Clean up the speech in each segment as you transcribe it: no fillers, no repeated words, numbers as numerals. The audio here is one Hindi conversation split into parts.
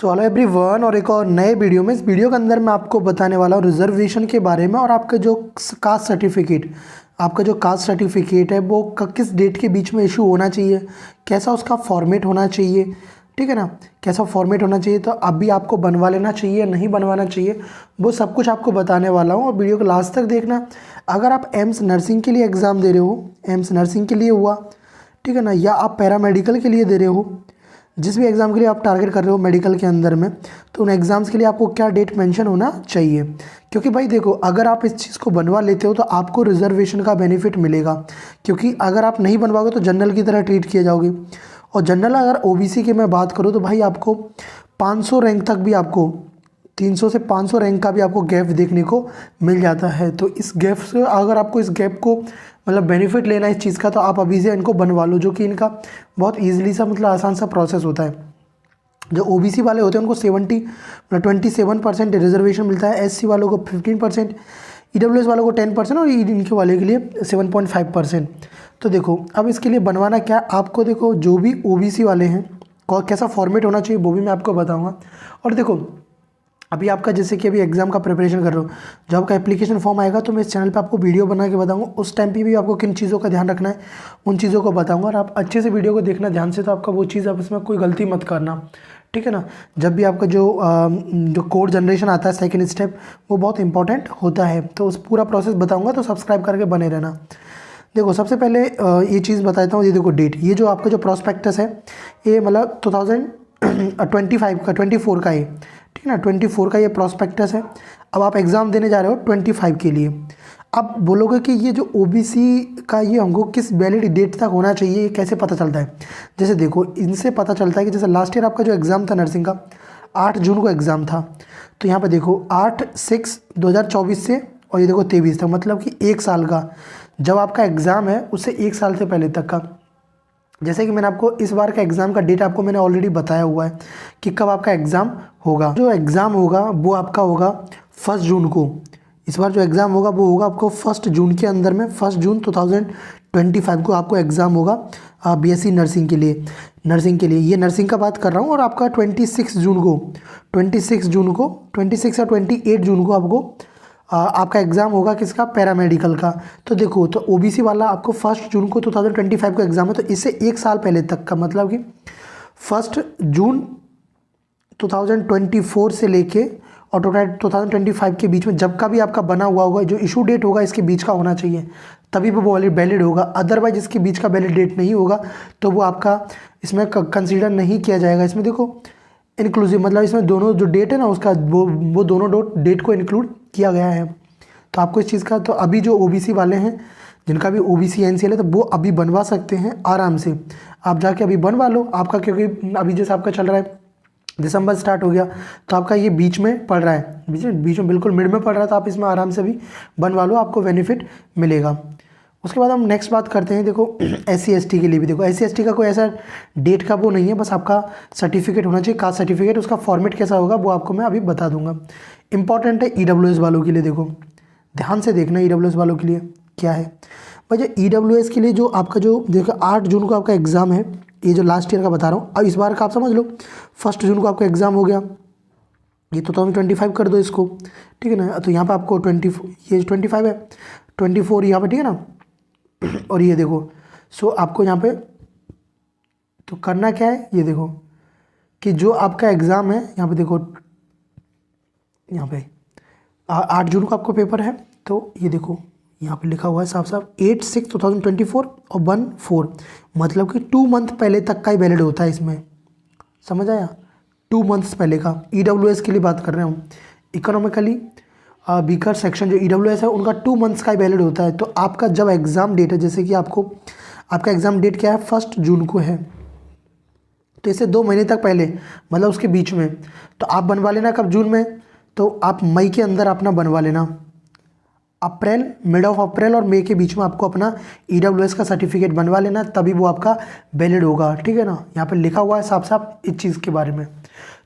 तो हेलो एवरीवन, और एक और नए वीडियो में, इस वीडियो के अंदर मैं आपको बताने वाला हूँ रिजर्वेशन के बारे में। और आपका जो कास्ट सर्टिफिकेट है वो किस डेट के बीच में इशू होना चाहिए, कैसा उसका फॉर्मेट होना चाहिए, ठीक है ना, कैसा फॉर्मेट होना चाहिए, तो अभी आपको बनवा लेना चाहिए नहीं बनवाना चाहिए, वो सब कुछ आपको बताने वाला हूँ। और वीडियो को लास्ट तक देखना। अगर आप एम्स नर्सिंग के लिए एग्ज़ाम दे रहे हो, एम्स नर्सिंग के लिए हुआ, ठीक है ना, या आप पैरामेडिकल के लिए दे रहे हो, जिस भी एग्ज़ाम के लिए आप टारगेट कर रहे हो मेडिकल के अंदर में, तो उन एग्ज़ाम्स के लिए आपको क्या डेट मेंशन होना चाहिए। क्योंकि भाई देखो, अगर आप इस चीज़ को बनवा लेते हो तो आपको रिजर्वेशन का बेनिफिट मिलेगा। क्योंकि अगर आप नहीं बनवाओगे तो जनरल की तरह ट्रीट किए जाओगे। और जनरल अगर ओबीसी की मैं बात करूँ तो भाई आपको 500 रैंक तक भी, आपको 300 से 500 रैंक का भी आपको गैप देखने को मिल जाता है। तो इस गैप से, अगर आपको इस गैप को मतलब बेनिफिट लेना है इस चीज़ का, तो आप अभी से इनको बनवा लो, जो कि इनका बहुत ईजिली सा मतलब आसान सा प्रोसेस होता है। जो ओबीसी वाले होते हैं उनको 27% रिजर्वेशन मिलता है, एससी वालों को 15%, ईडब्ल्यूएस वालों को 10% और इनके वाले के लिए 7.5%। तो देखो, अब इसके लिए बनवाना क्या आपको, देखो जो भी ओबीसी वाले हैं कैसा फॉर्मेट होना चाहिए वो भी मैं आपको बताऊँगा। और देखो, अभी आपका जैसे कि अभी एग्ज़ाम का प्रिपरेशन कर रहे हो, जब आपका एप्लीकेशन फॉर्म आएगा तो मैं इस चैनल पे आपको वीडियो बना के बताऊंगा। उस टाइम पे भी आपको किन चीज़ों का ध्यान रखना है उन चीज़ों को बताऊंगा। और आप अच्छे से वीडियो को देखना ध्यान से, तो आपका वो चीज़, आप इसमें कोई गलती मत करना, ठीक है ना। जब भी आपका जो कोड जनरेशन आता है सेकेंड स्टेप, वो बहुत इंपॉर्टेंट होता है। तो उस पूरा प्रोसेस बताऊँगा, तो सब्सक्राइब करके बने रहना। देखो, सबसे पहले ये चीज़ बता देता हूँ। ये देखो डेट, ये जो आपका जो प्रॉस्पेक्टस है, ये मतलब 2024 का है, ठीक है ना। 24 का ये प्रॉस्पेक्टस है। अब आप एग्ज़ाम देने जा रहे हो 25 के लिए। अब बोलोगे कि ये जो ओबीसी का ये हमको किस वैलिड डेट तक होना चाहिए, ये कैसे पता चलता है। जैसे देखो, इनसे पता चलता है कि जैसे लास्ट ईयर आपका जो एग्ज़ाम था नर्सिंग का, 8 जून को एग्ज़ाम था। तो यहाँ पे देखो 8/6/2024 से, और ये देखो 23 था, मतलब कि 1 साल का जब आपका एग्ज़ाम है उससे 1 साल से पहले तक का। जैसे कि मैंने आपको इस बार का एग्ज़ाम का डेट आपको मैंने ऑलरेडी बताया हुआ है कि कब आपका एग्ज़ाम होगा। जो एग्ज़ाम होगा वो आपका होगा 1 जून को। इस बार जो एग्ज़ाम होगा वो होगा आपको 1 जून के अंदर में, 1 जून 2025 को आपको एग्ज़ाम होगा बीएससी नर्सिंग के लिए। ये नर्सिंग का बात कर रहा हूँ। और आपका 26 जून को, 26 या 28 जून को आपको आपका एग्ज़ाम होगा किसका, पैरामेडिकल का। तो देखो, तो ओबीसी वाला आपको 1 जून को 2025 को एग्ज़ाम है, तो इससे 1 साल पहले तक का, मतलब कि 1 जून 2024 से लेके और 2025 के बीच में जब का भी आपका बना हुआ होगा, जो इशू डेट होगा इसके बीच का होना चाहिए, तभी वो वैलिड होगा। अदरवाइज इसके बीच का वैलिड डेट नहीं होगा तो वो आपका इसमें कंसीडर नहीं किया जाएगा। इसमें देखो इंक्लूसिव, मतलब इसमें दोनों जो डेट है ना उसका, वो दोनों डेट को इंक्लूड किया गया है। तो आपको इस चीज़ का, तो अभी जो ओबीसी वाले हैं जिनका भी ओबीसी एनसीएल है, तो वो अभी बनवा सकते हैं आराम से। आप जाके अभी बनवा लो आपका, क्योंकि अभी जैसे आपका चल रहा है दिसंबर स्टार्ट हो गया, तो आपका ये बीच में पड़ रहा है, बीच में बिल्कुल मिड में पड़ रहा है, तो आप इसमें आराम से भी बनवा लो, आपको बेनिफिट मिलेगा। उसके बाद हम नेक्स्ट बात करते हैं। देखो SC/ST के लिए भी, देखो SC/ST का कोई ऐसा डेट का वो नहीं है, बस आपका सर्टिफिकेट होना चाहिए, कास्ट सर्टिफिकेट। उसका फॉर्मेट कैसा होगा वो आपको मैं अभी बता दूंगा। इंपॉर्टेंट है ईडब्ल्यूएस वालों के लिए, देखो ध्यान से देखना ईडब्ल्यूएस वालों के लिए क्या है। भाई जो ईडब्ल्यूएस के लिए जो आपका जो देखो 8 जून को आपका एग्ज़ाम है, ये जो लास्ट ईयर का बता रहा हूँ। अब इस बार का आप समझ लो 1 जून को आपका एग्ज़ाम हो गया, ये 2025 कर दो इसको, ठीक है ना। तो यहाँ पर आपको 25 है, 24 यहाँ पर, ठीक है ना। और ये देखो, सो आपको यहाँ पे तो करना क्या है, ये देखो कि जो आपका एग्ज़ाम है, यहाँ पे देखो, यहाँ पे 8 जून को आपको पेपर है। तो ये देखो यहाँ पे लिखा हुआ है साफ साफ 8/6/2024 और 1/4, मतलब कि 2 मंथ पहले तक का ही वैलिड होता है इसमें, समझ आया। 2 मंथ्स पहले का ईडब्ल्यूएस के लिए बात कर रहे हैं हम। इकोनॉमिकली वीकर सेक्शन जो ईडब्ल्यूएस है उनका 2 मंथ्स का ही वैलिड होता है। तो आपका जब एग्ज़ाम डेट है, जैसे कि आपका एग्ज़ाम डेट क्या है, 1 जून को है, तो इससे 2 महीने तक पहले, मतलब उसके बीच में, तो आप बनवा लेना कब, जून में। तो आप मई के अंदर अपना बनवा लेना, मिड ऑफ अप्रैल और मई के बीच में आपको अपना ईडब्ल्यूएस का सर्टिफिकेट बनवा लेना, तभी वो आपका वैलिड होगा, ठीक है ना। यहाँ पे लिखा हुआ है साफ साफ इस चीज़ के बारे में।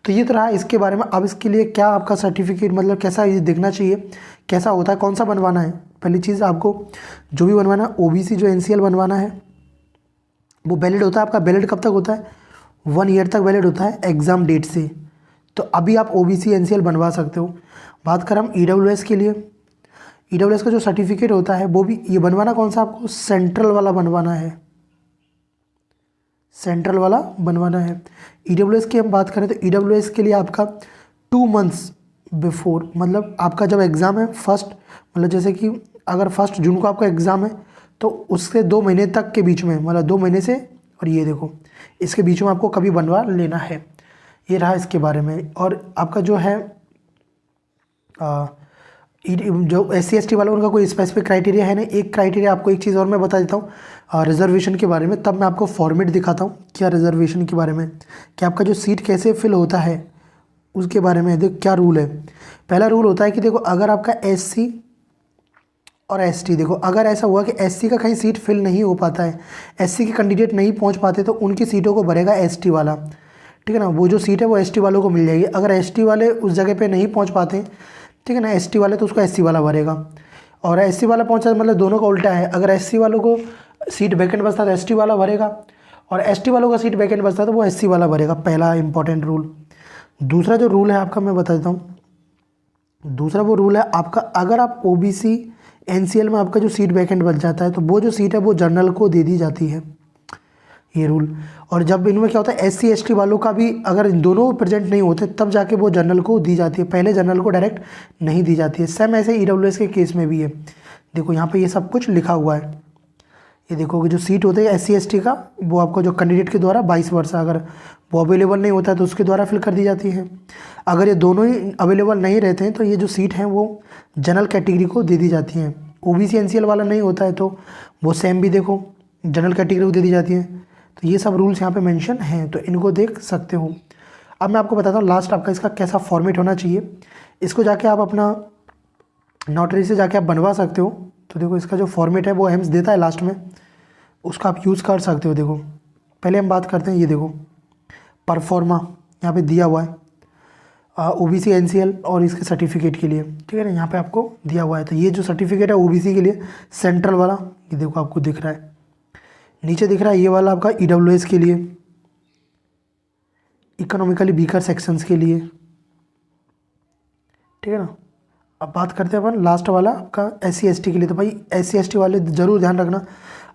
तो ये तो रहा इसके बारे में। अब इसके लिए क्या आपका सर्टिफिकेट, मतलब कैसा ये देखना चाहिए, कैसा होता है, कौन सा बनवाना है। पहली चीज़ आपको जो भी बनवाना है, ओबीसी जो एनसीएल बनवाना है वो वैलिड होता है। आपका वैलिड कब तक होता है, 1 ईयर तक वैलिड होता है एग्ज़ाम डेट से। तो अभी आप OBC NCL बनवा सकते हो। बात करें हम EWS के लिए, EWS का जो सर्टिफिकेट होता है वो भी ये बनवाना कौन सा आपको सेंट्रल वाला बनवाना है, सेंट्रल वाला बनवाना है। EWS की हम बात करें तो EWS के लिए आपका 2 मंथ्स बिफोर, मतलब आपका जब एग्ज़ाम है फर्स्ट, मतलब जैसे कि अगर 1 जून को आपका एग्ज़ाम है तो उससे 2 महीने तक के बीच में, मतलब 2 महीने से, और ये देखो इसके बीच में आपको कभी बनवा लेना है। ये रहा इसके बारे में। और आपका जो है जो SC ST वाला उनका कोई स्पेसिफिक क्राइटेरिया है नहीं। एक क्राइटेरिया आपको एक चीज़ और मैं बता देता हूँ रिजर्वेशन के बारे में, तब मैं आपको फॉर्मेट दिखाता हूँ क्या रिजर्वेशन के बारे में, कि आपका जो सीट कैसे फिल होता है उसके बारे में। देखो क्या रूल है। पहला रूल होता है कि देखो अगर आपका SC और ST, देखो अगर ऐसा हुआ कि SC का कहीं सीट फिल नहीं हो पाता है, SC के कैंडिडेट नहीं पहुँच पाते, तो उनकी सीटों को भरेगा ST वाला, ठीक है ना। वो जो सीट है वो ST वालों को मिल जाएगी। अगर ST वाले उस जगह पे नहीं पहुंच पाते, ठीक है ना, ST वाले, तो उसको SC वाला भरेगा। और SC वाला पहुंचा, मतलब दोनों का उल्टा है। अगर SC वालों को सीट वैकेंट बचता है तो ST वाला भरेगा, और ST वालों का सीट वैकेंट बचता है तो वो SC वाला भरेगा। पहला इंपॉर्टेंट रूल। दूसरा जो रूल है आपका मैं बता देता हूँ। दूसरा वो रूल है आपका, अगर आप OBC NCL में आपका जो सीट वैकेंट बच जाता है तो वो जो सीट है वो जनरल को दे दी जाती है, ये रूल। और जब इनमें क्या होता है SC ST वालों का भी अगर दोनों प्रेजेंट नहीं होते तब जाके वो जनरल को दी जाती है, पहले जनरल को डायरेक्ट नहीं दी जाती है। सेम ऐसे EWS के केस में भी है। देखो यहाँ पे ये सब कुछ लिखा हुआ है। ये देखो कि जो सीट होता है SC ST का, वो आपको जो कैंडिडेट के द्वारा 22 वर्ष, अगर वो अवेलेबल नहीं होता है तो उसके द्वारा फिल कर दी जाती है। अगर ये दोनों ही अवेलेबल नहीं रहते हैं तो ये जो सीट हैं वो जनरल कैटेगरी को दे दी जाती हैं। OBC NCL वाला नहीं होता है तो वो सेम भी देखो जनरल कैटेगरी को दे दी जाती है। तो ये सब रूल्स यहाँ पे मेंशन हैं, तो इनको देख सकते हो। अब मैं आपको बताता हूँ लास्ट आपका इसका कैसा फॉर्मेट होना चाहिए। इसको जाके आप अपना नोटरी से जाके आप बनवा सकते हो। तो देखो इसका जो फॉर्मेट है वो एम्स देता है लास्ट में, उसका आप यूज़ कर सकते हो। देखो पहले हम बात करते हैं, ये देखो परफॉर्मा यहाँ पे दिया हुआ है OBC NCL और इसके सर्टिफिकेट के लिए, ठीक है ना, यहाँ पे आपको दिया हुआ है। तो ये जो सर्टिफिकेट है OBC के लिए सेंट्रल वाला, ये देखो आपको दिख रहा है, नीचे दिख रहा है ये वाला आपका EWS के लिए, इकोनॉमिकली वीकर सेक्शंस के लिए, ठीक है ना। अब बात करते हैं अपन लास्ट वाला आपका SC ST के लिए। तो भाई SC ST वाले ज़रूर ध्यान रखना,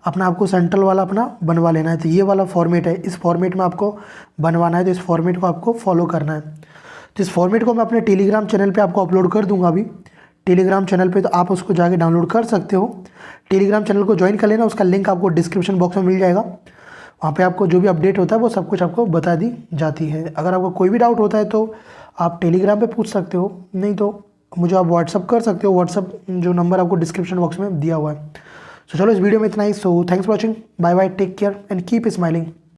अपना आपको सेंट्रल वाला अपना बनवा लेना है। तो ये वाला फॉर्मेट है, इस फॉर्मेट में आपको बनवाना है, तो इस फॉर्मेट को आपको फॉलो करना है। तो इस फॉर्मेट को मैं अपने टेलीग्राम चैनल पे आपको अपलोड कर दूंगा अभी, टेलीग्राम चैनल पे, तो आप उसको जाके डाउनलोड कर सकते हो। टेलीग्राम चैनल को ज्वाइन कर लेना, उसका लिंक आपको डिस्क्रिप्शन बॉक्स में मिल जाएगा। वहाँ पे आपको जो भी अपडेट होता है वो सब कुछ आपको बता दी जाती है। अगर आपको कोई भी डाउट होता है तो आप टेलीग्राम पे पूछ सकते हो, नहीं तो मुझे आप व्हाट्सअप कर सकते हो। व्हाट्सअप जो नंबर आपको डिस्क्रिप्शन बॉक्स में दिया हुआ है। तो चलो इस वीडियो में इतना ही। So thanks for watching, bye bye, take care and keep smiling.